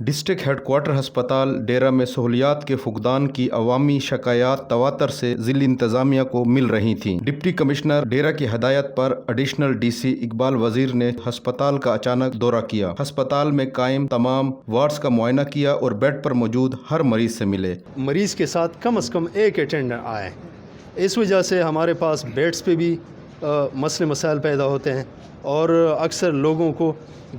District head quarter ہسپتال ڈیرہ میں سہولیات کے فقدان کی عوامی شکایات تواتر سے ضلعی انتظامیہ کو مل رہی تھیں۔ ڈپٹی کمشنر ڈیرہ کی ہدایت پر ایڈیشنل ڈی سی اقبال وزیر نے ہسپتال کا اچانک دورہ کیا۔ ہسپتال میں قائم تمام وارڈز کا معائنہ کیا اور بیڈ پر موجود ہر مریض سے ملے۔ مریض کے ساتھ کم از کم ایک اٹینڈنٹ آئے، اس وجہ سے ہمارے پاس بیڈز پہ بھی مسئلے مسائل پیدا ہوتے ہیں اور اکثر لوگوں کو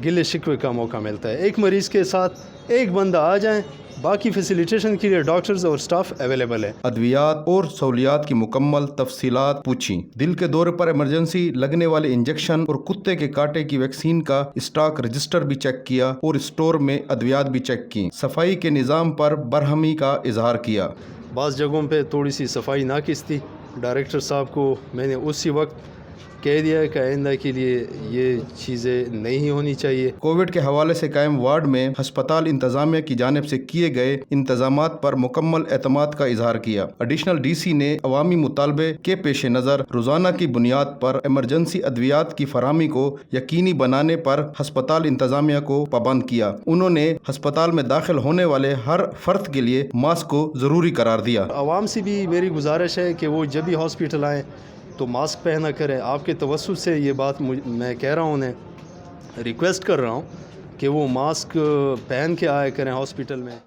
گلے شکوے کا موقع ملتا ہے۔ ایک مریض کے ساتھ ایک بندہ آ جائیں، باقی فیسیلیٹیشن کے لیے ڈاکٹرز اور سٹاف اویلیبل ہے۔ ادویات اور سہولیات کی مکمل تفصیلات پوچھیں۔ دل کے دورے پر ایمرجنسی لگنے والے انجیکشن اور کتے کے کاٹے کی ویکسین کا اسٹاک رجسٹر بھی چیک کیا اور اسٹور میں ادویات بھی چیک کی۔ صفائی کے نظام پر برہمی کا اظہار کیا۔ بعض جگہوں پہ تھوڑی سی صفائی ناقص تھی، ڈائریکٹر صاحب کو میں نے اسی وقت کہہ دیا ہے کہ آئندہ کے لیے یہ چیزیں نہیں ہونی چاہیے۔ کووڈ کے حوالے سے قائم وارڈ میں ہسپتال انتظامیہ کی جانب سے کیے گئے انتظامات پر مکمل اعتماد کا اظہار کیا۔ ایڈیشنل ڈی سی نے عوامی مطالبے کے پیش نظر روزانہ کی بنیاد پر ایمرجنسی ادویات کی فراہمی کو یقینی بنانے پر ہسپتال انتظامیہ کو پابند کیا۔ انہوں نے ہسپتال میں داخل ہونے والے ہر فرد کے لیے ماسک کو ضروری قرار دیا۔ عوام سے بھی میری گزارش ہے کہ وہ جب بھی ہاسپٹل آئیں تو ماسک پہنا کریں۔ آپ کے توسط سے یہ بات میں کہہ رہا ہوں، انہیں ریکویسٹ کر رہا ہوں کہ وہ ماسک پہن کے آیا کریں ہاسپٹل میں۔